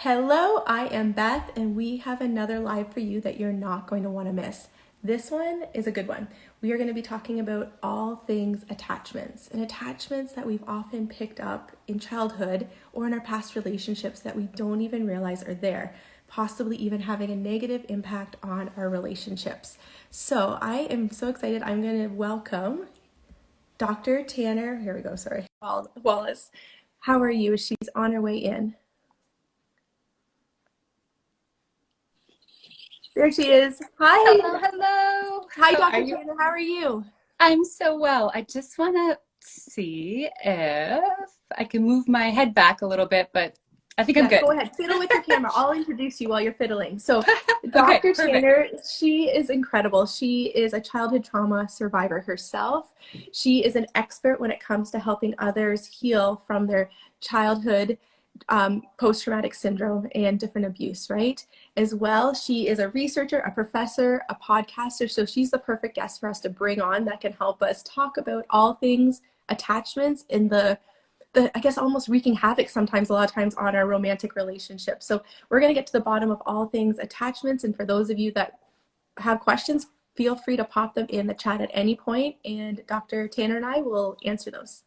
Hello, I am Beth, and we have another live for you that you're not going to want to miss. This one is a good one. We are going to be talking about all things attachments and attachments that we've often picked up in childhood or in our past relationships that we don't even realize are there, possibly even having a negative impact on our relationships. So I am so excited. I'm going to welcome Dr. Tanner, here we go, sorry, Wallace. How are you? She's on her way in. There she is. Hi. Hello, hello. Hi, How are Dr. you? Tanner. How are you? I'm so well. I just want to see if I can move my head back a little bit, but I think I'm Yeah, good. go ahead. Fiddle with your camera. I'll introduce you while you're fiddling. So Okay, Dr. perfect. Tanner, she is incredible. She is a childhood trauma survivor herself. She is an expert when it comes to helping others heal from their childhood post-traumatic syndrome and different abuse, right? As well, she is a researcher, a professor, a podcaster. So she's the perfect guest for us to bring on that can help us talk about all things attachments in the I guess almost wreaking havoc sometimes, a lot of times, on our romantic relationships. So we're going to get to the bottom of all things attachments. And for those of you that have questions, feel free to pop them in the chat at any point, and Dr. Tanner and I will answer those.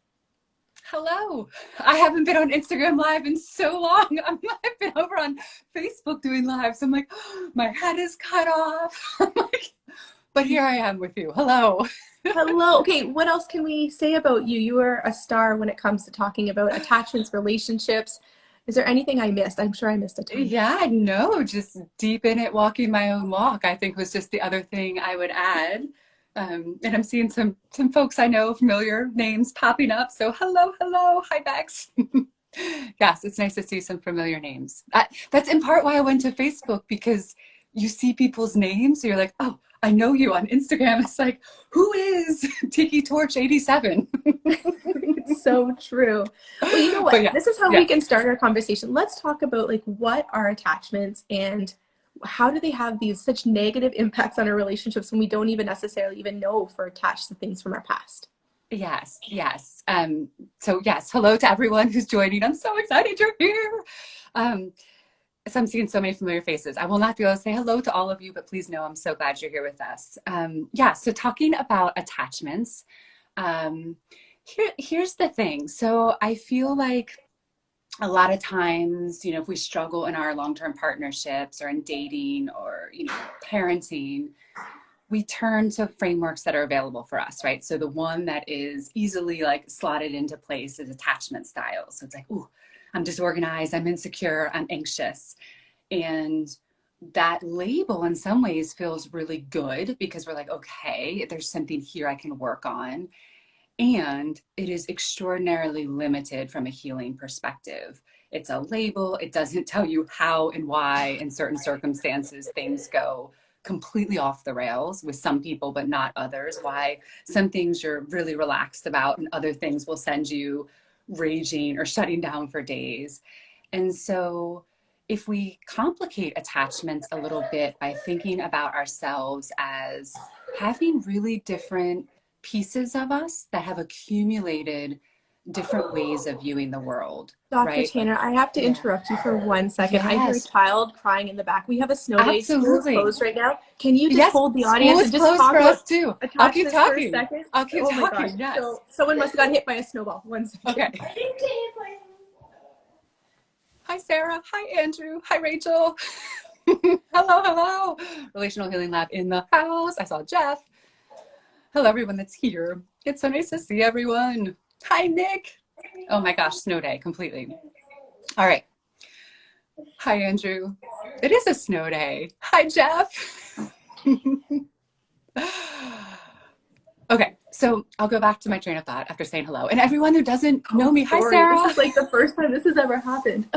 Hello. I haven't been on Instagram Live in so long. I've been over on Facebook doing lives. I'm like, oh, my head is cut off. I'm like, but here I am with you. Hello. Hello. Okay, what else can we say about you? You are a star when it comes to talking about attachments, relationships. Is there anything I missed? I'm sure I missed a ton. Yeah, no, just deep in it, walking my own walk, I think was just the other thing I would add. And I'm seeing some folks I know, familiar names popping up. So hello, hi Bex. Yes, it's nice to see some familiar names. That's in part why I went to Facebook, because you see people's names, so you're like, oh, I know you on Instagram. It's like, who is Tiki Torch 87? It's so true. Well, you know But what? yeah, This is how we yes. can start our conversation. Let's talk about like what are attachments and how do they have these such negative impacts on our relationships when we don't even necessarily even know if we're attached to things from our past. Yes, yes. So yes, hello to everyone who's joining. I'm so excited you're here. So I'm seeing so many familiar faces. I will not be able to say hello to all of you, but please know I'm so glad you're here with us. Yeah, so talking about attachments, here's the thing. So I feel like a lot of times, if we struggle in our long-term partnerships or in dating or, parenting, we turn to frameworks that are available for us, right? So the one that is easily like slotted into place is attachment style. So it's like, ooh, I'm disorganized, I'm insecure, I'm anxious. And that label in some ways feels really good because we're like, okay, there's something here I can work on. And it is extraordinarily limited from a healing perspective. It's a label. It doesn't tell you how and why in certain circumstances things go completely off the rails with some people, but not others. Why some things you're really relaxed about and other things will send you raging or shutting down for days. And so if we complicate attachments a little bit by thinking about ourselves as having really different pieces of us that have accumulated different ways of viewing the world, Dr. right? Like, Tanner, I have to yeah. interrupt you for 1 second. I hear a Yes, child crying in the back. We have a snow day. School is absolutely. closed right now. Can you just Yes, hold the school audience is and just closed talk for about us too. I'll keep attachments for a talking. second? I'll keep Oh my gosh. talking. Yes. So someone must have got hit by a snowball. 1 second. Okay. Hi, Sarah. Hi, Andrew. Hi, Rachel. Hello. Relational Healing Lab in the house. I saw Jeff. Hello, everyone that's here. It's so nice to see everyone. Hi, Nick. Oh my gosh, snow day completely. All right. Hi, Andrew. It is a snow day. Hi, Jeff. Okay, so I'll go back to my train of thought after saying hello. And everyone who doesn't know me, hi, Sorry, Sarah. this is like the first time this has ever happened.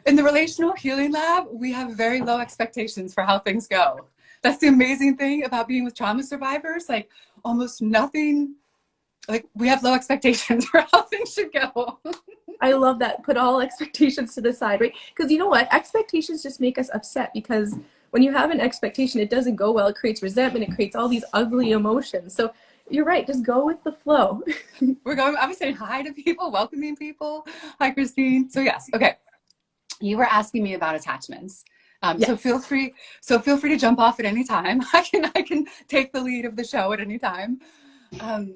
In the Relational Healing Lab, we have very low expectations for how things go. That's the amazing thing about being with trauma survivors. Like almost nothing, like we have low expectations for how things should go. I love that. Put all expectations to the side, right? Because you know what? Expectations just make us upset because when you have an expectation, it doesn't go well. It creates resentment. It creates all these ugly emotions. So you're right. Just go with the flow. I'm saying hi to people, welcoming people. Hi, Christine. So yes, okay. you were asking me about attachments. So Yes. feel free to jump off at any time. I can take the lead of the show at any time. Um,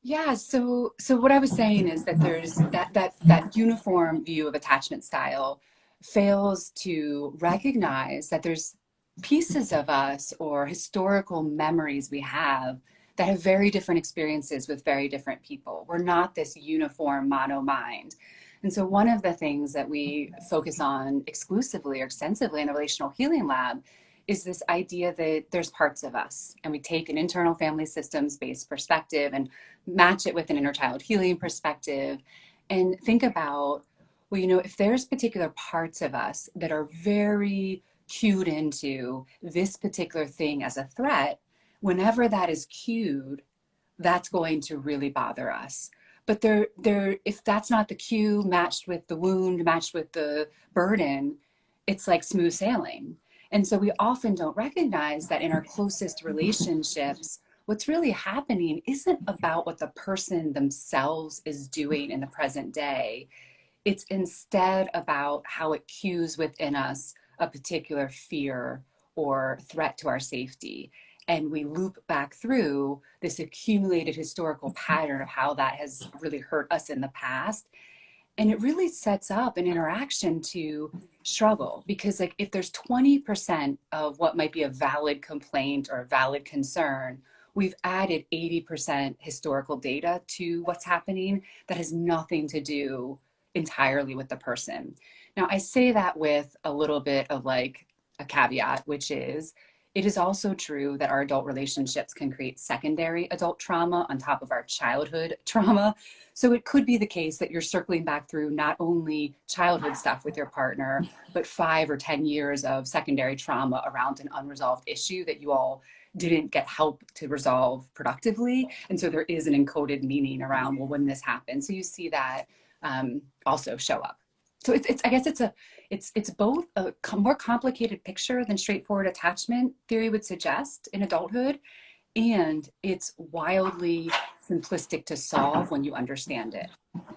yeah, so what I was saying is that there's that uniform view of attachment style fails to recognize that there's pieces of us or historical memories we have that have very different experiences with very different people. We're not this uniform mono mind. And so one of the things that we focus on exclusively or extensively in the relational healing lab is this idea that there's parts of us, and we take an internal family systems based perspective and match it with an inner child healing perspective and think about, well, if there's particular parts of us that are very cued into this particular thing as a threat, whenever that is cued, that's going to really bother us. But if that's not the cue matched with the wound, matched with the burden, it's like smooth sailing. And so we often don't recognize that in our closest relationships, what's really happening isn't about what the person themselves is doing in the present day. It's instead about how it cues within us a particular fear or threat to our safety. And we loop back through this accumulated historical pattern of how that has really hurt us in the past. And it really sets up an interaction to struggle, because like if there's 20% of what might be a valid complaint or a valid concern, we've added 80% historical data to what's happening that has nothing to do entirely with the person. Now, I say that with a little bit of like a caveat, which is it is also true that our adult relationships can create secondary adult trauma on top of our childhood trauma. So it could be the case that you're circling back through not only childhood stuff with your partner, but 5 or 10 years of secondary trauma around an unresolved issue that you all didn't get help to resolve productively. And so there is an encoded meaning around, well, when this happened. So you see that also show up. So it's I guess it's both a more complicated picture than straightforward attachment theory would suggest in adulthood, and it's wildly simplistic to solve when you understand it.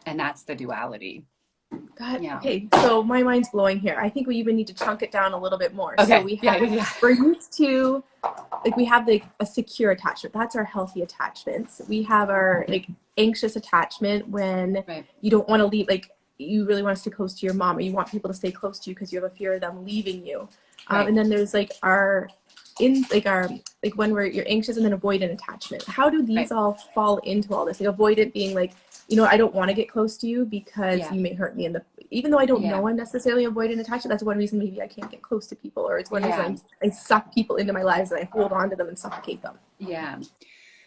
And that's the duality. God, Yeah. okay, so my mind's blowing here. I think we even need to chunk it down a little bit more. So Okay. Yeah. we're used to, like, we have like a secure attachment. That's our healthy attachments. We have our like anxious attachment when Right. you don't want to leave, like you really want to stay close to your mom, or you want people to stay close to you because you have a fear of them leaving you. Right. And then there's like our when you're anxious, and then avoidant attachment. How do these Right. all fall into all this? Like avoidant being like, I don't want to get close to you because Yeah. you may hurt me even though I don't Yeah. know I'm necessarily avoidant attachment, that's one reason maybe I can't get close to people, or it's one Yeah. reason I suck people into my lives and I hold on to them and suffocate them. Yeah.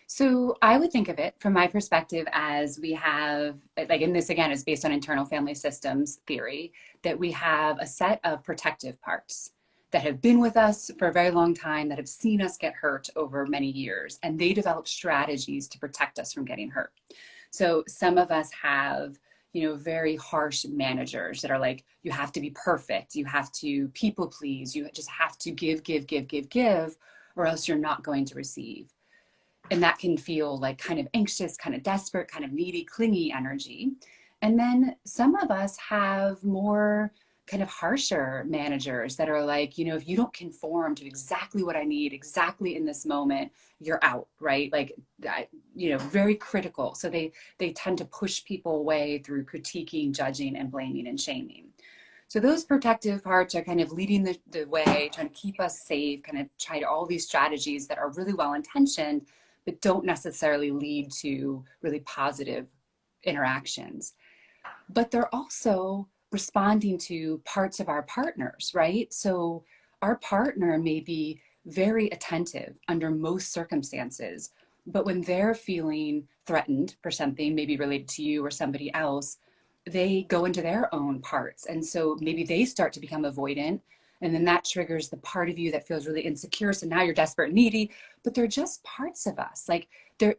So I would think of it from my perspective as we have, like, and this again is based on internal family systems theory, that we have a set of protective parts that have been with us for a very long time, that have seen us get hurt over many years, and they develop strategies to protect us from getting hurt. So some of us have, very harsh managers that are like, you have to be perfect, you have to people please, you just have to give, or else you're not going to receive. And that can feel like kind of anxious, kind of desperate, kind of needy, clingy energy. And then some of us have more kind of harsher managers that are like, if you don't conform to exactly what I need, exactly in this moment, you're out, right? Like, very critical. So they tend to push people away through critiquing, judging, and blaming and shaming. So those protective parts are kind of leading the way, trying to keep us safe, kind of try all these strategies that are really well-intentioned, but don't necessarily lead to really positive interactions. But they're also responding to parts of our partners, right? So our partner may be very attentive under most circumstances, but when they're feeling threatened for something, maybe related to you or somebody else, they go into their own parts. And so maybe they start to become avoidant. And then that triggers the part of you that feels really insecure. So now you're desperate and needy, but they're just parts of us. Like there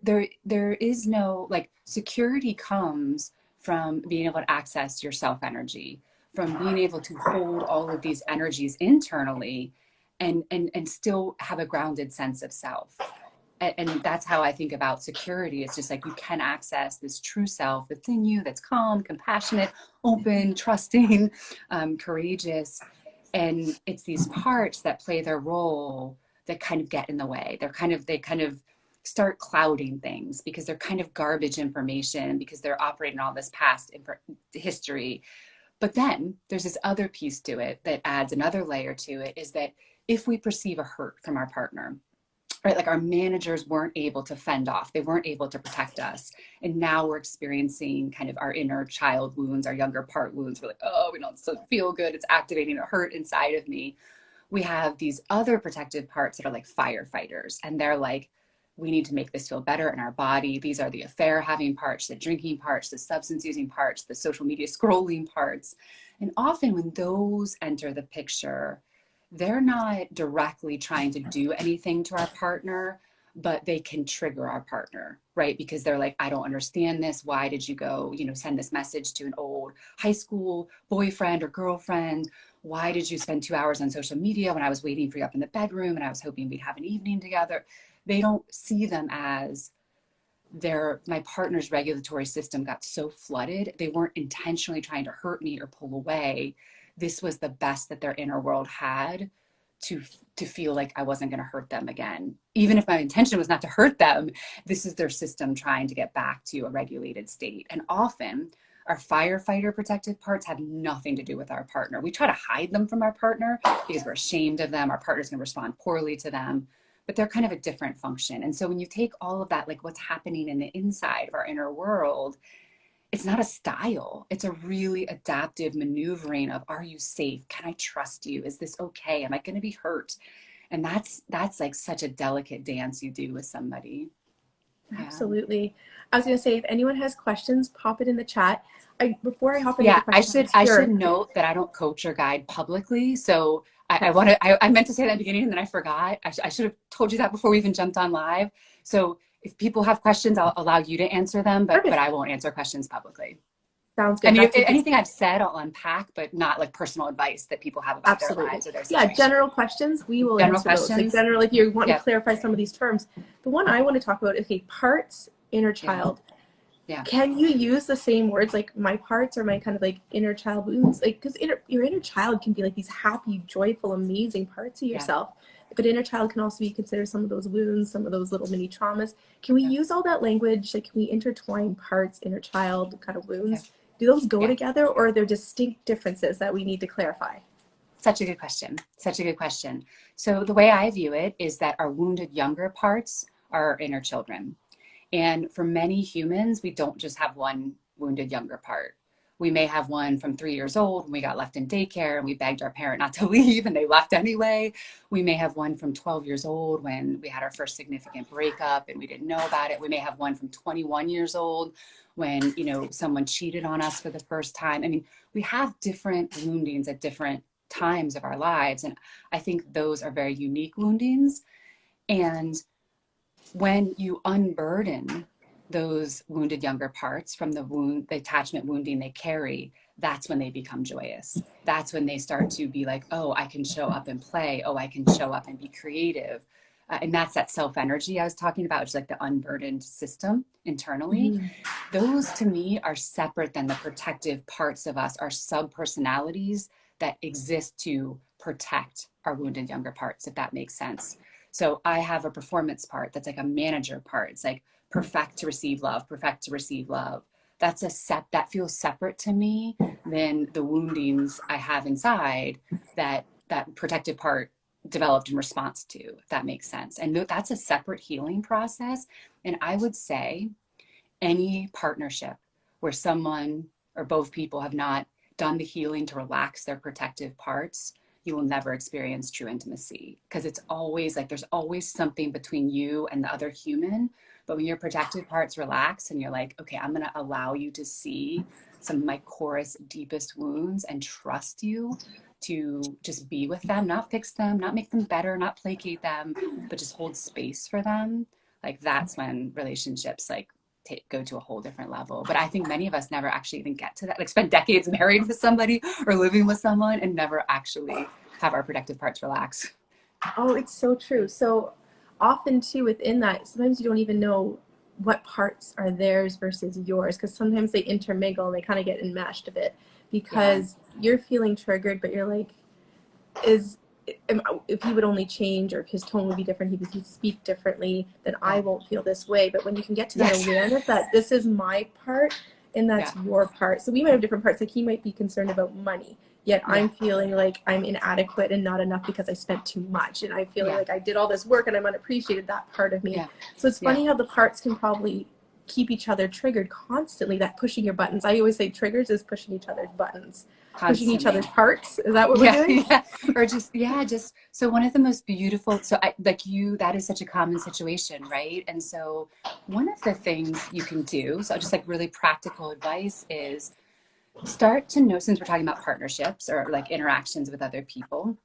is no, like, security comes from being able to access your self energy, from being able to hold all of these energies internally and still have a grounded sense of self. And that's how I think about security. It's just like you can access this true self that's in you, that's calm, compassionate, open, trusting, courageous. And it's these parts that play their role that kind of get in the way. They kind of start clouding things because they're kind of garbage information, because they're operating all this past history. But then there's this other piece to it that adds another layer to it, is that if we perceive a hurt from our partner, right? Like our managers weren't able to fend off, they weren't able to protect us. And now we're experiencing kind of our inner child wounds, our younger part wounds. We're like, oh, we don't feel good. It's activating a hurt inside of me. We have these other protective parts that are like firefighters. And they're like, we need to make this feel better in our body. These are the affair having parts, the drinking parts, the substance using parts, the social media scrolling parts. And often when those enter the picture, they're not directly trying to do anything to our partner, but they can trigger our partner, right? Because they're like, I don't understand this. Why did you go, send this message to an old high school boyfriend or girlfriend? Why did you spend 2 hours on social media when I was waiting for you up in the bedroom and I was hoping we'd have an evening together? They don't see them as my partner's regulatory system got so flooded. They weren't intentionally trying to hurt me or pull away. This was the best that their inner world had to feel like I wasn't going to hurt them again. Even if my intention was not to hurt them, this is their system trying to get back to a regulated state. And often our firefighter protective parts have nothing to do with our partner. We try to hide them from our partner because we're ashamed of them. Our partner's going to respond poorly to them, but they're kind of a different function. And so when you take all of that, like what's happening in the inside of our inner world, it's not a style. It's a really adaptive maneuvering of, are you safe? Can I trust you? Is this okay? Am I going to be hurt? And that's like such a delicate dance you do with somebody. Absolutely. I was going to say, if anyone has questions, pop it in the chat. Before I hop into the Yeah, questions, I should note that I don't coach or guide publicly. So I meant to say that at the beginning and then I forgot. I should have told you that before we even jumped on live. So if people have questions, I'll allow you to answer them, but I won't answer questions publicly. Sounds good. I mean, if anything I've said, I'll unpack, but not like personal advice that people have about their lives or their situation. Yeah, general questions, we will answer those. Like general, if you want to clarify some of these terms. The one I want to talk about is, okay, parts, inner child. Yeah. Can you use the same words, like my parts or my kind of like inner child wounds? Like, because your inner child can be like these happy, joyful, amazing parts of yourself. But inner child can also be considered some of those wounds, some of those little mini traumas. Can we use all that language? Like, can we intertwine parts, inner child, kind of wounds? Do those go together, or are there distinct differences that we need to clarify? Such a good question. Such a good question. So the way I view it is that our wounded younger parts are our inner children. And for many humans, we don't just have one wounded younger part. We may have one from 3 years old when we got left in daycare and we begged our parent not to leave and they left anyway. We may have one from 12 years old when we had our first significant breakup and we didn't know about it. We may have one from 21 years old when, someone cheated on us for the first time. I mean, we have different woundings at different times of our lives. And I think those are very unique woundings. And when you unburden those wounded younger parts from the attachment wounding they carry, that's when they become joyous. That's when they start to be like, oh, I can show up and play. Oh, I can show up and be creative. And that's that self energy I was talking about, which is like the unburdened system internally. Mm-hmm. Those to me are separate than the protective parts of us, our sub personalities that exist to protect our wounded younger parts, if that makes sense. So I have a performance part that's like a manager part. It's like perfect to receive love, perfect to receive love. That's that feels separate to me than the woundings I have inside that protective part developed in response to, if that makes sense. And that's a separate healing process. And I would say any partnership where someone or both people have not done the healing to relax their protective parts, you will never experience true intimacy, because it's always like there's always something between you and the other human. But when your protective parts relax and you're like, okay, I'm going to allow you to see some of my chorus, deepest wounds and trust you to just be with them, not fix them, not make them better, not placate them, but just hold space for them. Like that's when relationships like go to a whole different level. But I think many of us never actually even get to that, like spend decades married with somebody or living with someone and never actually have our protective parts relax. Oh, it's so true. So often too within that, sometimes you don't even know what parts are theirs versus yours, because sometimes they intermingle and they kind of get enmeshed a bit Yeah. because you're feeling triggered, but you're like, is if he would only change, or if his tone would be different, he would speak differently, then I Yeah. won't feel this way. But when you can get to that Yes. awareness that this is my part and Yeah. that's your part. So we might have different parts. Like he might be concerned about money, yet Yeah. I'm feeling like I'm inadequate and not enough because I spent too much. And I'm feeling Yeah. like I did all this work and I'm unappreciated, that part of me. Yeah. So it's Yeah. funny how the parts can probably keep each other triggered constantly, that pushing your buttons. I always say triggers is pushing each other's buttons, pushing each other's Constantly. parts. Is that what we're Yeah, doing? yeah. Or just, yeah, just so one of the most beautiful, so I like you, that is such a common situation, right? And so one of the things you can do, so just like really practical advice is start to know, since we're talking about partnerships or like interactions with other people,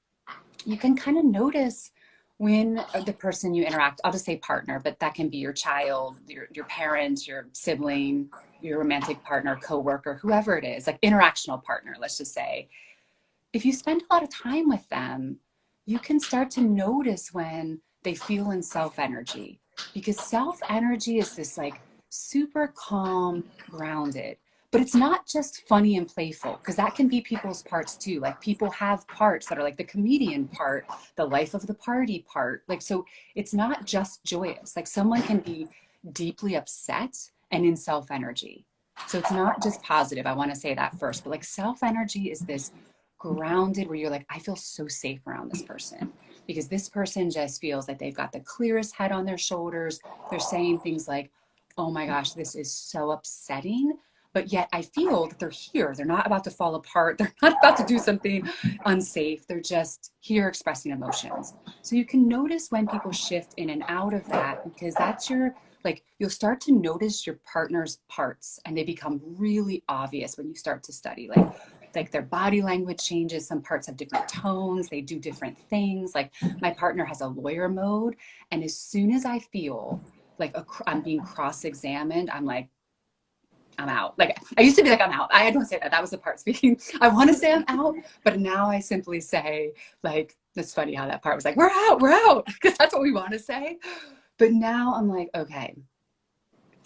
you can kind of notice when the person you interact, I'll just say partner, but that can be your child, your parent, your sibling, your romantic partner, coworker, whoever it is, like interactional partner, let's just say. If you spend a lot of time with them, you can start to notice when they feel in self energy, because self energy is this like super calm, grounded. But it's not just funny and playful, because that can be people's parts too. Like people have parts that are like the comedian part, the life of the party part. Like, so it's not just joyous. Like someone can be deeply upset and in self energy. So it's not just positive. I want to say that first, but like self energy is this grounded where you're like, I feel so safe around this person because this person just feels like they've got the clearest head on their shoulders. They're saying things like, oh my gosh, this is so upsetting. But yet I feel that they're here. They're not about to fall apart. They're not about to do something unsafe. They're just here expressing emotions. So you can notice when people shift in and out of that, because that's your, like, you'll start to notice your partner's parts and they become really obvious when you start to study. Like their body language changes. Some parts have different tones. They do different things. Like my partner has a lawyer mode. And as soon as I feel like I'm being cross-examined, I'm like, I'm out. Like I used to be like, I'm out. I don't say that. That was the part speaking. I want to say I'm out, but now I simply say like, that's funny how that part was like, we're out. Because that's what we want to say. But now I'm like, okay,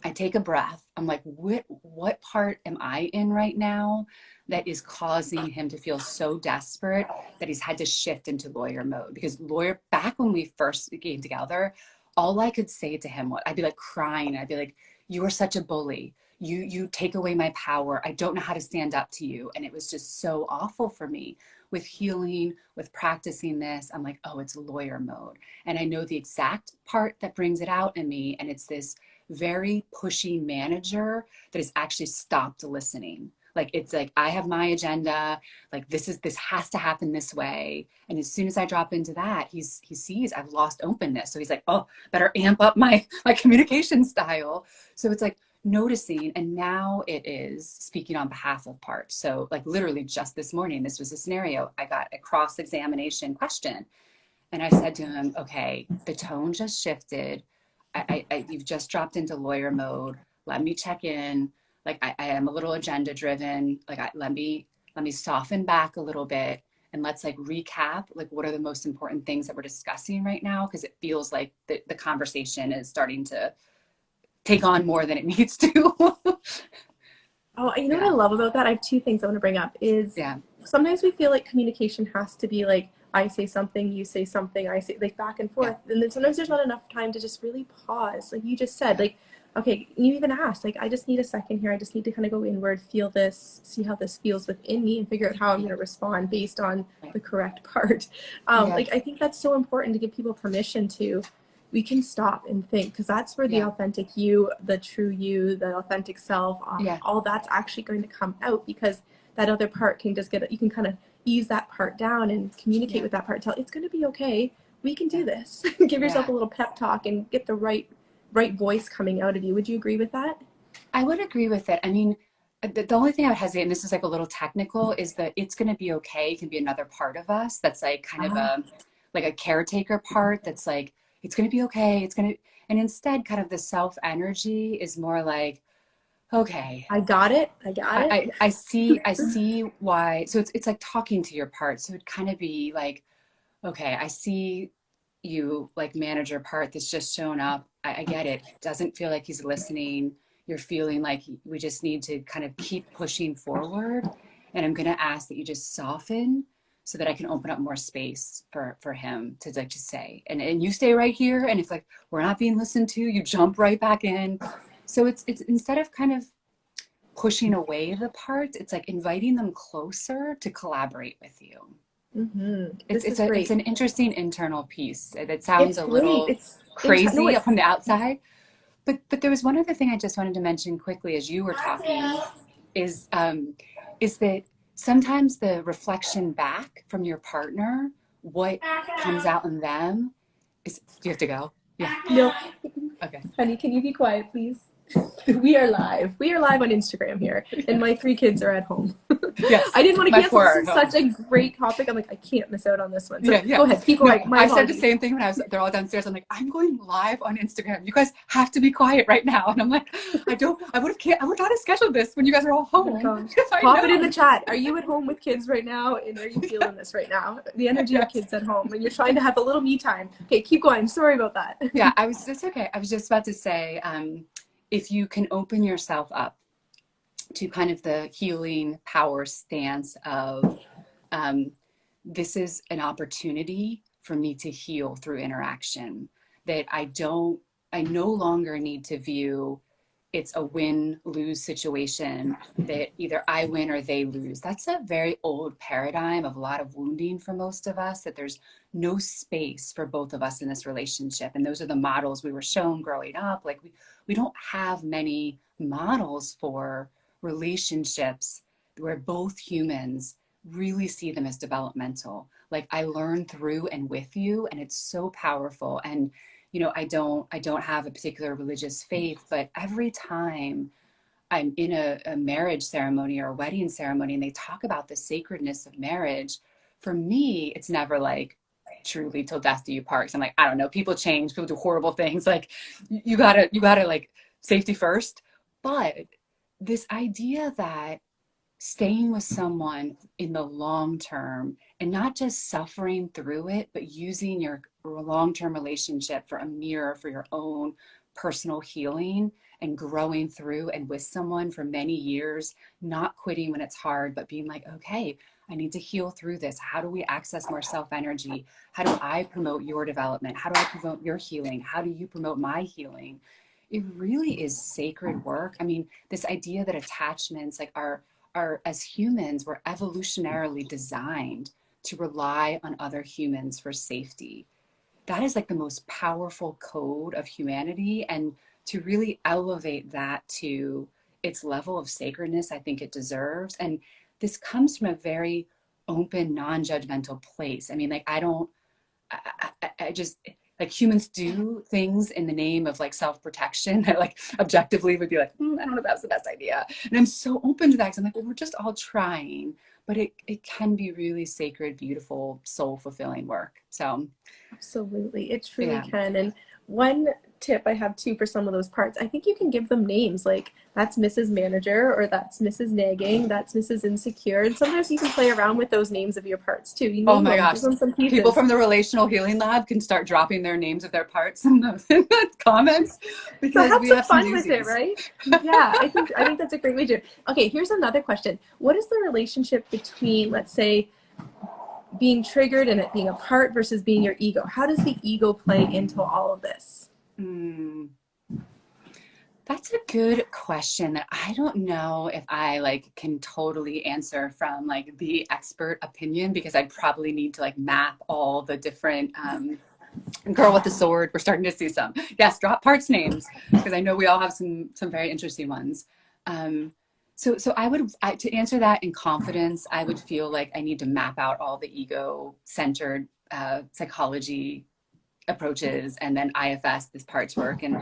I take a breath. I'm like, what part am I in right now that is causing him to feel so desperate that he's had to shift into lawyer mode? Because lawyer, back when we first came together, all I could say to him, I'd be like crying. I'd be like, you are such a bully. You take away my power. I don't know how to stand up to you. And it was just so awful for me. With healing, with practicing this, I'm like, oh, it's lawyer mode. And I know the exact part that brings it out in me. And it's this very pushy manager that has actually stopped listening. Like it's like I have my agenda, like this has to happen this way. And as soon as I drop into that, he sees I've lost openness. So he's like, oh, better amp up my communication style. So it's like noticing, and now it is speaking on behalf of parts. So like literally just this morning, this was a scenario. I got a cross-examination question. And I said to him, okay, the tone just shifted. You've just dropped into lawyer mode. Let me check in. Like I am a little agenda driven. Like let me soften back a little bit and let's like recap. Like what are the most important things that we're discussing right now? Because it feels like the conversation is starting to take on more than it needs to. Oh, you know what Yeah, I love about that? I have two things I want to bring up is yeah, sometimes we feel like communication has to be like, I say something, you say something, I say like back and yeah, forth. And then sometimes there's not enough time to just really pause. Like you just said, yeah, like, okay, you even asked, like, I just need a second here. I just need to kind of go inward, feel this, see how this feels within me and figure out how I'm going to respond based on right. the correct part. Yeah, Like, I think that's so important to give people permission to, we can stop and think, because that's where the yeah, authentic you, the true you, the authentic self, yeah, all that's actually going to come out, because that other part can just you can kind of ease that part down and communicate yeah, with that part, tell it's going to be okay, we can do yeah, this. Give yourself yeah. a little pep talk and get the right voice coming out of you. Would you agree with that? I would agree with it. I mean, the only thing I would hesitate, and this is like a little technical, is that it's going to be okay can be another part of us that's like kind of Ah, a caretaker part that's like, it's going to be okay. It's going to, and instead kind of the self energy is more like, okay, I got it, I got it. I see why. So it's like talking to your part. So it'd kind of be like, okay, I see you like manager part that's just shown up. I get it. Doesn't feel like he's listening. You're feeling like we just need to kind of keep pushing forward. And I'm going to ask that you just soften so that I can open up more space for him to like to say, and you stay right here. And if like, we're not being listened to, you jump right back in. So it's instead of kind of pushing away the parts, it's like inviting them closer to collaborate with you. Mm-hmm. It's This it's is a it's great. an interesting internal piece that It's sounds a great. little It's no, crazy it's from the outside, but there was one other thing I just wanted to mention quickly as you were talking is is that sometimes the reflection back from your partner, what comes out in them is. Do you have to go? Yeah. no, Okay. honey, can you be quiet, please? We are live. We are live on Instagram here, and my 3 kids are at home. Yes. I didn't want to My cancel. 4 This are is at home. such a great topic. I'm like, I can't miss out on this one. So Yeah, yeah. go ahead, keep No, going. My I said the apologies. same thing when they're all downstairs. I'm like, I'm going live on Instagram. You guys have to be quiet right now. And I'm like, I would not have scheduled this when you guys are all Oh my home. gosh. If I Pop it in the known. chat. Are you at home with kids right now? And are you feeling this right now? The energy of Yes. kids at home. And you're trying to have a little me time. Okay, keep going. Sorry about that. Yeah, that's okay. I was just about to say, if you can open yourself up to kind of the healing power stance of um, this is an opportunity for me to heal through interaction, that I no longer need to view it's a win-lose situation, that either I win or they lose. That's a very old paradigm of a lot of wounding for most of us, that there's no space for both of us in this relationship. And those are the models we were shown growing up. Like we don't have many models for relationships where both humans really see them as developmental. Like I learn through and with you, and it's so powerful. And I don't have a particular religious faith, but every time I'm in a marriage ceremony or a wedding ceremony and they talk about the sacredness of marriage, for me, it's never like truly till death do you part. 'Cause I'm like, I don't know, people change, people do horrible things. Like you gotta like safety first. But this idea that staying with someone in the long term and not just suffering through it, but using your long-term relationship for a mirror for your own personal healing and growing through and with someone for many years, not quitting when it's hard, but being like, okay, I need to heal through this. How do we access more self energy? How do I promote your development? How do I promote your healing? How do you promote my healing? It really is sacred work. I mean, this idea that attachments like are as humans, we're evolutionarily designed to rely on other humans for safety. That is like the most powerful code of humanity. And to really elevate that to its level of sacredness, I think it deserves. And this comes from a very open, non-judgmental place. I mean, like, I just like humans do things in the name of like self-protection that like objectively would be like, I don't know if that's the best idea. And I'm so open to that because I'm like, well, we're just all trying, but it can be really sacred, beautiful, soul fulfilling work. So Absolutely. It truly yeah. can. And one tip I have too for some of those parts, I think you can give them names like that's Mrs. Manager or that's Mrs. Nagging, that's Mrs. Insecure. And sometimes you can play around with those names of your parts too. You Oh name my them, gosh. give them some People pieces. from the Relational Healing Lab can start dropping their names of their parts in the comments So because have we some have some fun with it, doozies. right? Yeah, I think that's a great way to. Okay, here's another question. What is the relationship between, let's say, being triggered and it being a part versus being your ego? How does the ego play into all of this? Mm. That's a good question that I don't know if I like can totally answer from like the expert opinion, because I probably need to like map all the different girl with the sword. We're starting to see some. Yes, drop parts names because I know we all have some very interesting ones. So to answer that in confidence, I would feel like I need to map out all the ego centered psychology approaches and then IFS this parts work, and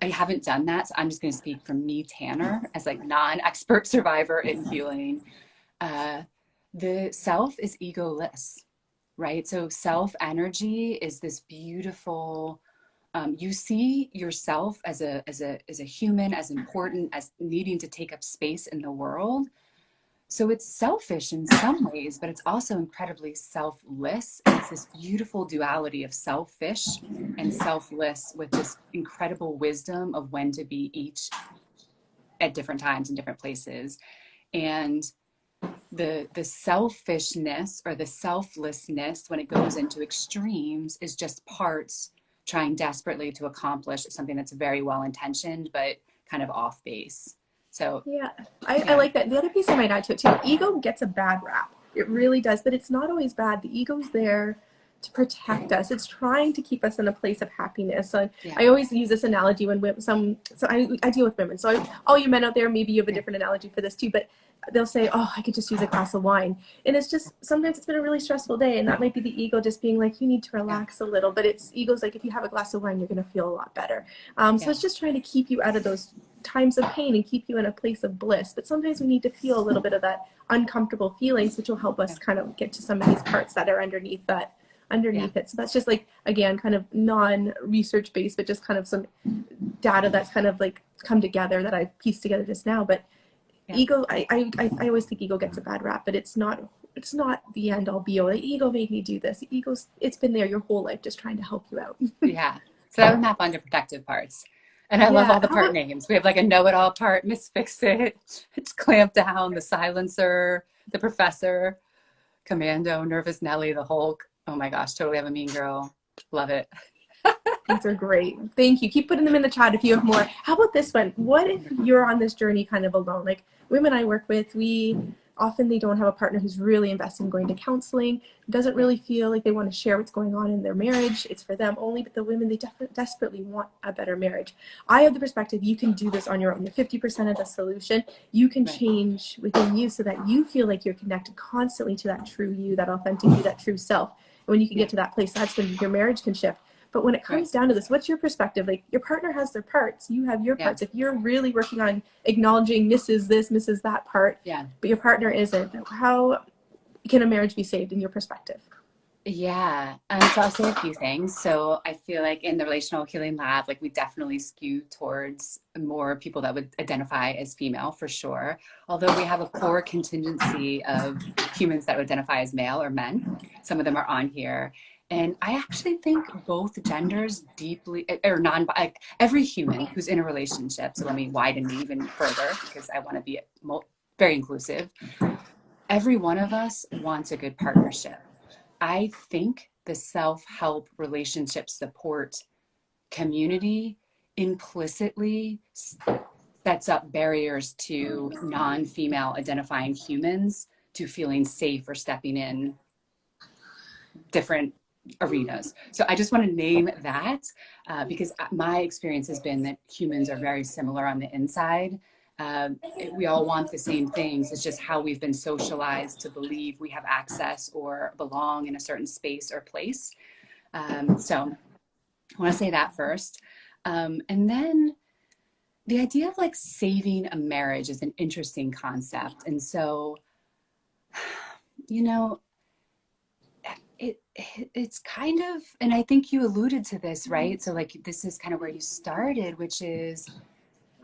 I haven't done that, so I'm just going to speak from me, Tanner, as like non-expert survivor in healing. uh, the self is egoless, right? So self energy is this beautiful, you see yourself as a human, as important, as needing to take up space in the world. So it's selfish in some ways, but it's also incredibly selfless. And it's this beautiful duality of selfish and selfless with this incredible wisdom of when to be each at different times in different places. And the selfishness or the selflessness, when it goes into extremes, is just parts trying desperately to accomplish something that's very well intentioned, but kind of off base. So Yeah, I yeah, like that. The other piece I might add to it too, ego gets a bad rap. It really does, but it's not always bad. The ego's there to protect us. It's trying to keep us in a place of happiness. So yeah, I always use this analogy when I deal with women. So all you men out there, maybe you have a yeah, different analogy for this too, but they'll say, oh, I could just use a glass of wine. And it's just, sometimes it's been a really stressful day, and that might be the ego just being like, you need to yeah, relax a little, but it's ego's like, if you have a glass of wine, you're going to feel a lot better. So yeah, it's just trying to keep you out of those times of pain and keep you in a place of bliss. But sometimes we need to feel a little bit of that uncomfortable feelings, which will help us yeah, kind of get to some of these parts that are yeah, underneath it. So that's just like, again, kind of non-research based, but just kind of some data that's kind of like come together that I pieced together just now. But yeah. ego, I always think ego gets a bad rap, but it's not the end all be all. The ego made me do this. The ego's, it's been there your whole life just trying to help you out. Yeah. So that would map onto protective parts. And I love Yeah. all the How part about names. We have like a know-it-all part, Miss Fix-It, it's Clamp Down, the Silencer, the Professor, Commando, Nervous Nelly, the Hulk. Oh my gosh, totally have a mean girl. Love it. these are great. Thank you. Keep putting them in the chat if you have more. How about this one? What if you're on this journey kind of alone? Like women I work with, they don't have a partner who's really invested in going to counseling, doesn't Yeah, really feel like they want to share what's going on in their marriage. It's for them only, but the women, they desperately want a better marriage. I have the perspective you can do this on your own. You're 50% of the solution. You can right. change within you so that you feel like you're connected constantly to that true you, that authentic you, that true self. And when you can Yeah, get to that place, that's when your marriage can shift. But when it right. comes down to this, what's your perspective? Like your partner has their parts, you have your Yeah, parts. If you're really working on acknowledging misses this, misses that part, yeah. but your partner isn't, how can a marriage be saved in your perspective? Yeah. So I'll say a few things. So I feel like in the relational healing lab, like we definitely skew towards more people that would identify as female for sure. Although we have a core contingency of humans that would identify as male or men. Some of them are on here. And I actually think both genders deeply, or non, like every human who's in a relationship. So let me widen even further because I want to be very inclusive. Every one of us wants a good partnership. I think the self help relationship support community implicitly sets up barriers to non female identifying humans to feeling safe or stepping in different arenas. So I just want to name that because my experience has been that humans are very similar on the inside. We all want the same things. It's just how we've been socialized to believe we have access or belong in a certain space or place. So I want to say that first. And then the idea of like saving a marriage is an interesting concept. And so, you know, it's kind of, and I think you alluded to this, right? So like this is kind of where you started, which is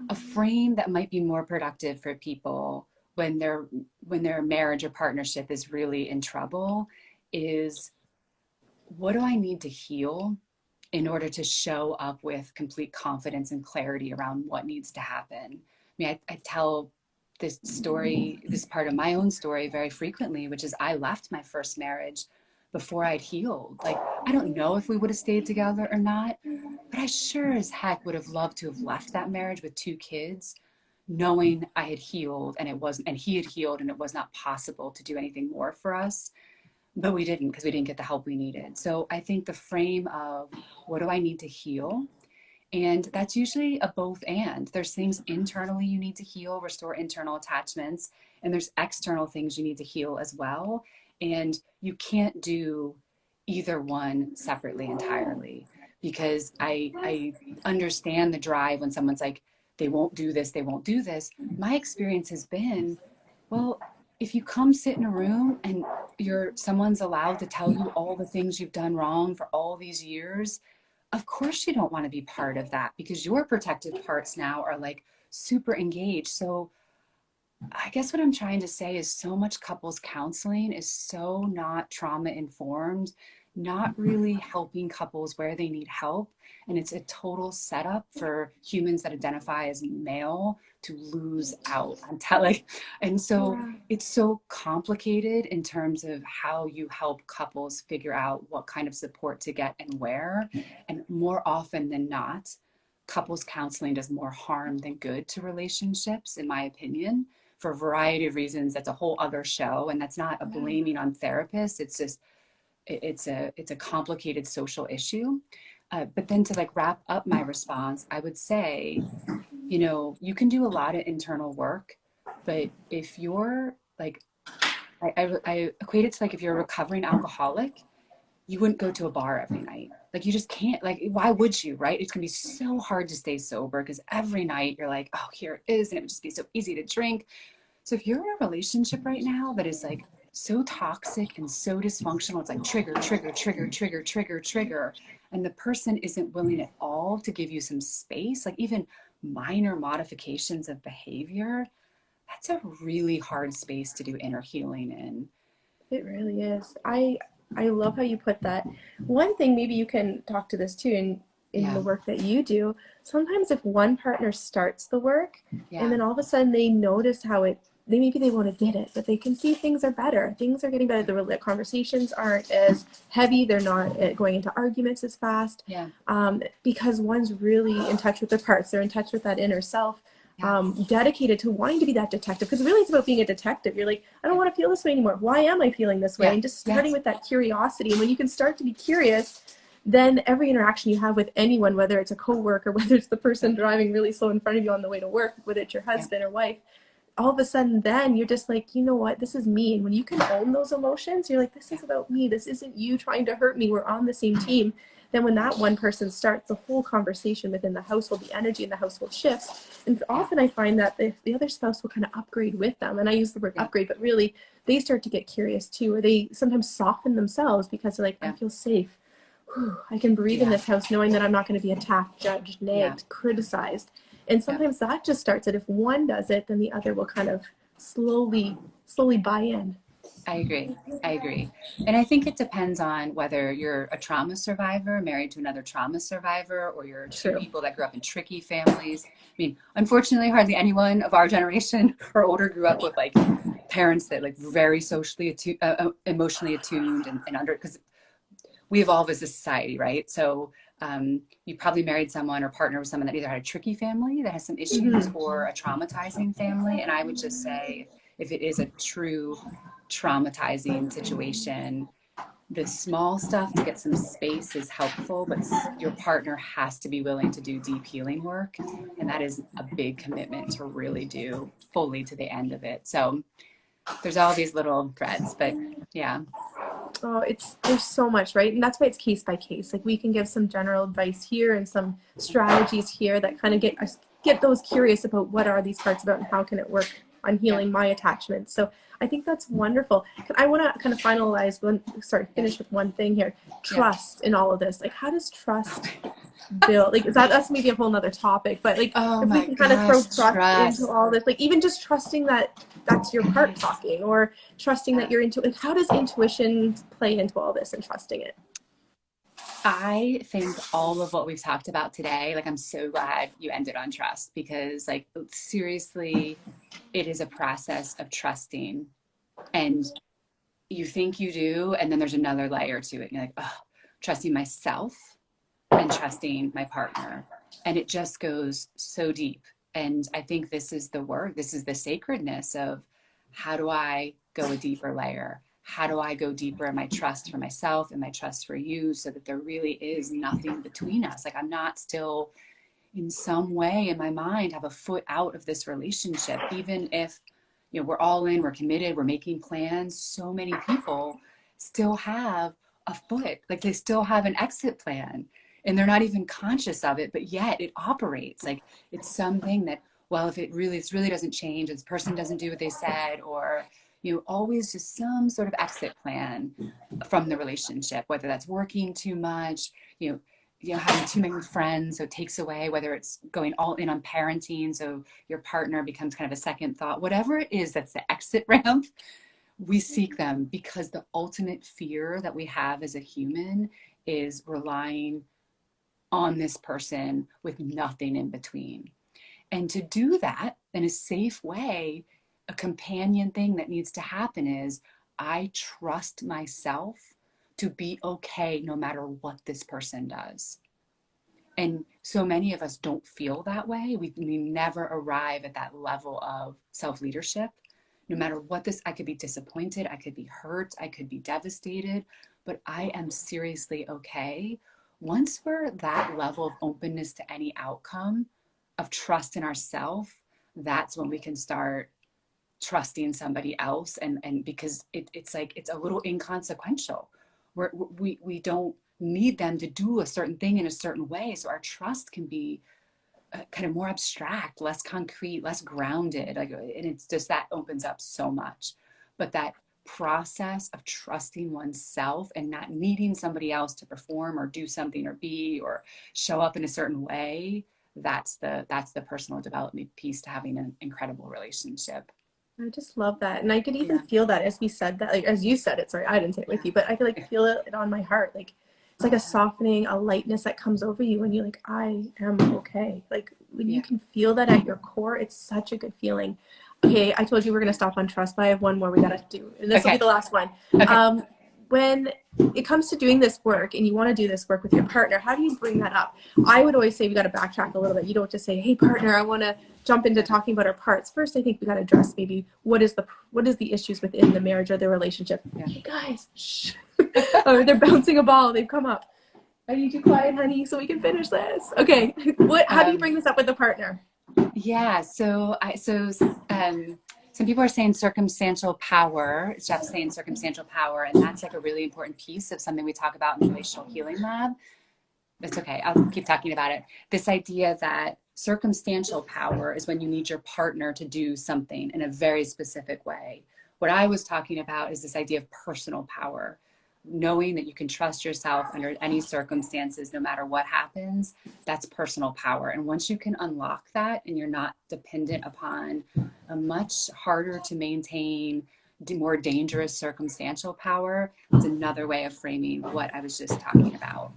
a frame that might be more productive for people when their marriage or partnership is really in trouble is, what do I need to heal in order to show up with complete confidence and clarity around what needs to happen? I mean, I tell this story, this part of my own story very frequently, which is I left my first marriage before I'd healed. Like, I don't know if we would have stayed together or not, but I sure as heck would have loved to have left that marriage with 2 kids, knowing I had healed and it wasn't, and he had healed and it was not possible to do anything more for us. But we didn't because we didn't get the help we needed. So I think the frame of what do I need to heal? And that's usually a both and. There's things internally you need to heal, restore internal attachments, and there's external things you need to heal as well. And you can't do either one separately entirely because I understand the drive when someone's like, they won't do this, they won't do this. My experience has been, well, if you come sit in a room and someone's allowed to tell you all the things you've done wrong for all these years, of course you don't want to be part of that because your protective parts now are like super engaged. So I guess what I'm trying to say is so much couples counseling is so not trauma informed, not really helping couples where they need help. And it's a total setup for humans that identify as male to lose out. I'm telling. And so Yeah. it's so complicated in terms of how you help couples figure out what kind of support to get and where. And more often than not, couples counseling does more harm than good to relationships, in my opinion, for a variety of reasons. That's a whole other show, and that's not a blaming on therapists. It's just it's a complicated social issue. But then to like wrap up my response, I would say, you can do a lot of internal work, but if you're like, I equate it to like if you're a recovering alcoholic, you wouldn't go to a bar every night. Like you just can't, like, why would you, right? It's gonna be so hard to stay sober because every night you're like, oh, here it is, and it would just be so easy to drink. So if you're in a relationship right now that is like so toxic and so dysfunctional, it's like trigger, trigger, trigger, trigger, trigger, trigger, and the person isn't willing at all to give you some space, like even minor modifications of behavior, that's a really hard space to do inner healing in. It really is. I love how you put that. One thing, maybe you can talk to this too in Yeah, the work that you do. Sometimes if one partner starts the work and yeah, then all of a sudden they notice how they won't admit it, but they can see things are better. Things are getting better. The conversations aren't as heavy. They're not going into arguments as fast, yeah, because one's really in touch with their parts. They're in touch with that inner self, yeah, dedicated to wanting to be that detective. Because really, it's about being a detective. You're like, I don't yeah, want to feel this way anymore. Why am I feeling this way? yeah, And just starting yes, with that curiosity. And when you can start to be curious, then every interaction you have with anyone, whether it's a coworker, whether it's the person driving really slow in front of you on the way to work, whether it's your yeah, husband or wife, all of a sudden then you're just like, you know what, this is me. And when you can own those emotions, you're like, this yeah, is about me. This isn't you trying to hurt me. We're on the same team. Then when that one person starts, the whole conversation within the household, the energy in the household shifts. And yeah, often I find that the other spouse will kind of upgrade with them. And I use the word yeah, upgrade, but really they start to get curious too, or they sometimes soften themselves because they're like, I yeah, feel safe. Whew, I can breathe in yeah, this house knowing that I'm not going to be attacked, judged, yeah, nagged, criticized. And yeah. sometimes that just starts it. If one does it, then the other will kind of slowly buy in. I agree. I agree. And I think it depends on whether you're a trauma survivor married to another trauma survivor, or you're two True. people that grew up in tricky families. I mean, unfortunately, hardly anyone of our generation or older grew up with like parents that like very socially attuned, emotionally attuned and under, because we evolve as a society, right? So you probably married someone or partnered with someone that either had a tricky family that has some issues Mm-hmm. or a traumatizing family. And I would just say, if it is a true traumatizing situation, the small stuff to get some space is helpful, but your partner has to be willing to do deep healing work. And that is a big commitment to really do fully to the end of it. So there's all these little threads, but yeah, Oh, there's so much, right? And that's why it's case by case. Like we can give some general advice here and some strategies here that kind of get those curious about what are these parts about and how can it work on yeah, healing my attachments. So I think that's wonderful. I want to kind of yeah, finish with one thing here. yeah. Trust in all of this. Like how does trust build, like that's maybe a whole nother topic, but like Oh if we my can kind of throw gosh, trust into trust. all this, like even just trusting that that's your part Yes. talking, or trusting that Yeah. you're into, like how does intuition play into all this and trusting it? I think all of what we've talked about today, like I'm so glad you ended on trust, because like seriously, it is a process of trusting, and you think you do, and then there's another layer to it. And you're like, oh, trusting myself and trusting my partner. And it just goes so deep. And I think this is the work, this is the sacredness of how do I go a deeper layer? How do I go deeper in my trust for myself and my trust for you, so that there really is nothing between us? Like I'm not still in some way in my mind have a foot out of this relationship, even if we're all in, we're committed, we're making plans. So many people still have a foot, like they still have an exit plan, and they're not even conscious of it, but yet it operates like it's something that, well, if this really doesn't change, this person doesn't do what they said, or always just some sort of exit plan from the relationship, whether that's working too much, you know having too many friends, so it takes away, whether it's going all in on parenting, so your partner becomes kind of a second thought, whatever it is that's the exit ramp, we seek them, because the ultimate fear that we have as a human is relying on this person with nothing in between. And to do that in a safe way, a companion thing that needs to happen is I trust myself to be okay no matter what this person does. And so many of us don't feel that way. We never arrive at that level of self-leadership. No matter what I could be disappointed, I could be hurt, I could be devastated, but I am seriously okay. Once we're that level of openness to any outcome, of trust in ourselves, that's when we can start trusting somebody else. And because it's like, it's a little inconsequential. We don't need them to do a certain thing in a certain way. So our trust can be kind of more abstract, less concrete, less grounded. Like, and it's just, that opens up so much. But that process of trusting oneself and not needing somebody else to perform or do something or be or show up in a certain way, that's the personal development piece to having an incredible relationship. I just love that. And I could even Yeah. feel that as we said that, like, as you said it, sorry, I didn't say it with you, but I could like feel it on my heart. Like, it's like a softening, a lightness that comes over you when you're like, I am okay. Like when you can feel that at your core, it's such a good feeling. Okay, I told you we're going to stop on trust, but I have one more we got to do. And this will be the last one. Okay. When it comes to doing this work and you want to do this work with your partner, how do you bring that up? I would always say we got to backtrack a little bit. You don't just say, hey partner, I want to jump into talking about our parts. First, I think we got to address maybe what is the issues within the marriage or the relationship. Hey guys, shh. Or they're bouncing a ball, they've come up. I need you quiet, honey, so we can finish this. Okay. How do you bring this up with the partner? Yeah, some people are saying circumstantial power. Jeff's saying circumstantial power, and that's like a really important piece of something we talk about in the Relational Healing Lab. It's okay, I'll keep talking about it. This idea that circumstantial power is when you need your partner to do something in a very specific way. What I was talking about is this idea of personal power, knowing that you can trust yourself under any circumstances, no matter what happens. That's personal power. And once you can unlock that and you're not dependent upon a much harder to maintain, more dangerous circumstantial power, it's another way of framing what I was just talking about.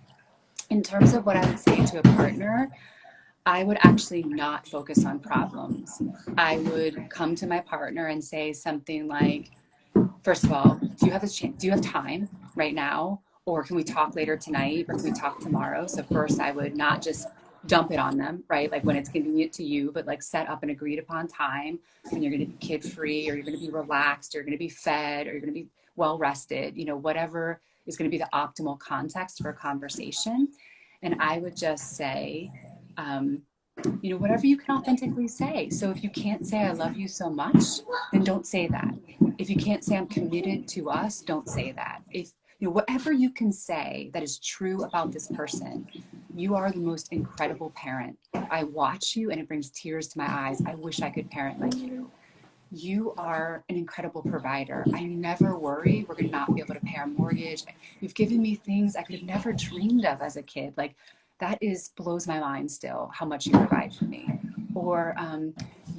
In terms of what I would say to a partner, I would actually not focus on problems. I would come to my partner and say something like, first of all, do you have time right now? Or can we talk later tonight? Or can we talk tomorrow? So first I would not just dump it on them, right? Like when it's convenient to you, but like set up an agreed upon time when you're going to be kid free, or you're going to be relaxed, or you're going to be fed, or you're going to be well rested, whatever is going to be the optimal context for a conversation. And I would just say, whatever you can authentically say. So if you can't say, I love you so much, then don't say that. If you can't say, I'm committed to us, don't say that. If whatever you can say that is true about this person, you are the most incredible parent. I watch you and it brings tears to my eyes. I wish I could parent like you. You are an incredible provider. I never worry we're going to not be able to pay our mortgage. You've given me things I could have never dreamed of as a kid. Like, that blows my mind still, how much you provide for me. Or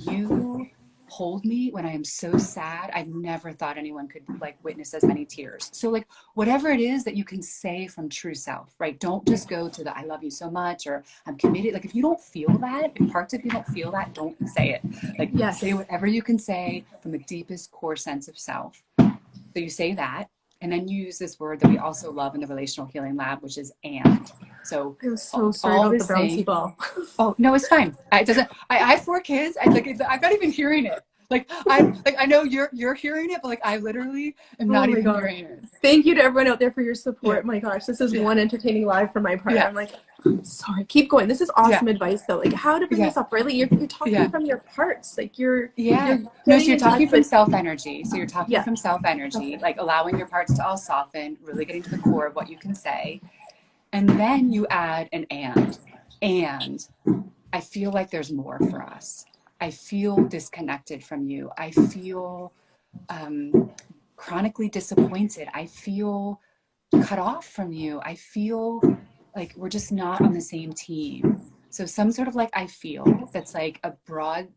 you hold me when I am so sad. I never thought anyone could witness as many tears. So whatever it is that you can say from true self, right? Don't just go to the I love you so much or I'm committed. If you don't feel that, if parts of you don't feel that, don't say it. Say whatever you can say from the deepest core sense of self. So you say that, and then you use this word that we also love in the Relational Healing Lab, which is and. So I'm so sorry about the bouncy ball. Oh no, it's fine. I have 4 kids. I'm not even hearing it. I know you're hearing it, but I literally am not even hearing it. Thank you to everyone out there for your support. My gosh, this is one entertaining live for my part. I'm like, sorry, keep going. This is awesome advice though. How to bring this up, really? You're talking from your parts. You're talking from self energy. So you're talking from self energy, allowing your parts to all soften, really getting to the core of what you can say. And then you add an and I feel like there's more for us. I feel disconnected from you. I feel chronically disappointed. I feel cut off from you. I feel like we're just not on the same team. So some sort of like I feel that's like a broad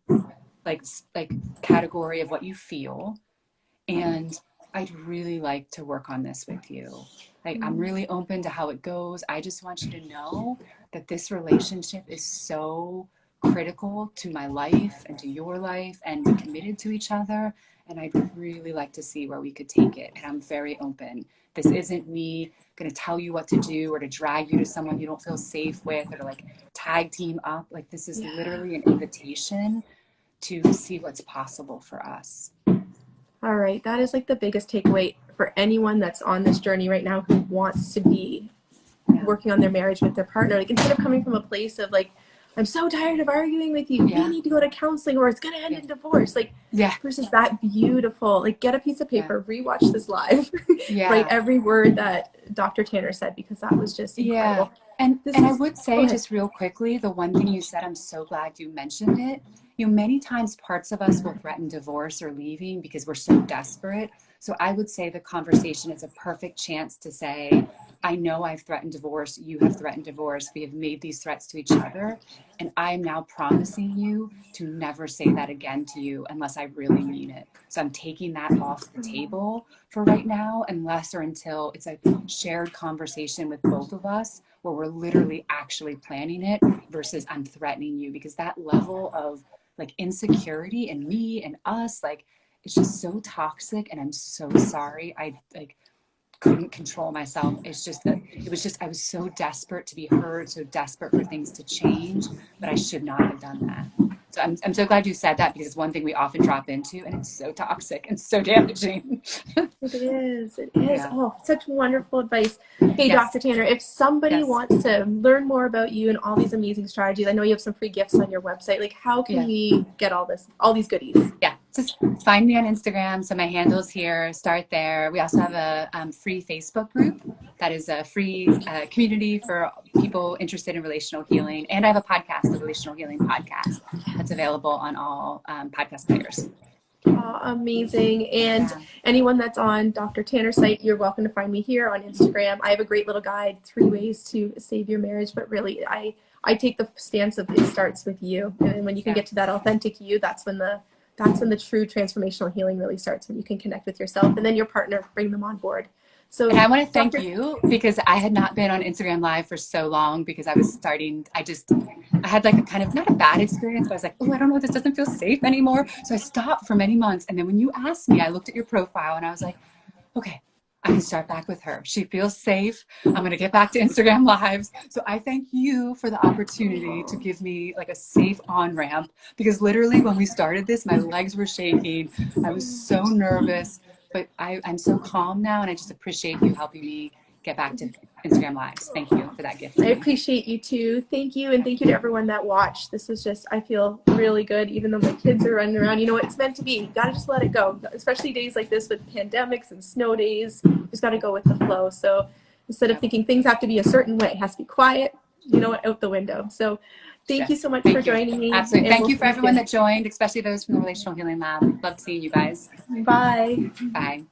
like category of what you feel, and I'd really like to work on this with you. Like I'm really open to how it goes. I just want you to know that this relationship is so critical to my life and to your life, and we're committed to each other, and I'd really like to see where we could take it. And I'm very open. This isn't me going to tell you what to do or to drag you to someone you don't feel safe with or to like tag team up. Like this is literally an invitation to see what's possible for us. All right. That is like the biggest takeaway for anyone that's on this journey right now who wants to be working on their marriage with their partner. Like instead of coming from a place of like, I'm so tired of arguing with you. We need to go to counseling or it's going to end in divorce. Like versus that beautiful, like get a piece of paper, rewatch this live, write every word that Dr. Tanner said, because that was just incredible. And I would say just real quickly, the one thing you said, I'm so glad you mentioned it. You know, many times parts of us will threaten divorce or leaving because we're so desperate. So I would say the conversation is a perfect chance to say, I know I've threatened divorce. You have threatened divorce. We have made these threats to each other. And I am now promising you to never say that again to you unless I really mean it. So I'm taking that off the table for right now, unless or until it's a shared conversation with both of us where we're literally actually planning it versus I'm threatening you, because that level of like insecurity in me and us, like it's just so toxic. And I'm so sorry. I like couldn't control myself. It's just that I was so desperate to be heard, so desperate for things to change, but I should not have done that. So I'm so glad you said that, because it's one thing we often drop into, and it's so toxic and so damaging. It is. Oh, such wonderful advice. Hey, Dr. Tanner, if somebody wants to learn more about you and all these amazing strategies, I know you have some free gifts on your website. Like, how can we get all these goodies? Yeah, just find me on Instagram. So my handle's here. Start there. We also have a free Facebook group that is a free community for people interested in relational healing. And I have a podcast, the Relational Healing Podcast, that's available on all podcast players. Oh, amazing. And anyone that's on Dr. Tanner's site, you're welcome to find me here on Instagram. I have a great little guide, 3 ways to save your marriage. But really, I take the stance of it starts with you. And when you can get to that authentic you, that's when the true transformational healing really starts, when you can connect with yourself and then your partner, bring them on board. So, and I want to thank you, because I had not been on Instagram Live for so long, because I had like a kind of, not a bad experience, but I was like, oh, I don't know, this doesn't feel safe anymore. So I stopped for many months. And then when you asked me, I looked at your profile and I was like, okay, I can start back with her. She feels safe. I'm going to get back to Instagram Lives. So I thank you for the opportunity to give me like a safe on-ramp, because literally when we started this, my legs were shaking. I was so nervous, but I'm so calm now, and I just appreciate you helping me get back to Instagram Lives. Thank you for that gift. I appreciate you too. Thank you. And thank you to everyone that watched. This was just, I feel really good, even though my kids are running around. You know what? It's meant to be. You got to just let it go, especially days like this with pandemics and snow days. You just got to go with the flow. So instead of thinking things have to be a certain way, it has to be quiet, you know what, out the window. So thank you so much for joining me. Absolutely. Thank you for everyone that joined, especially those from the Relational Healing Lab. Love seeing you guys. Bye. Bye.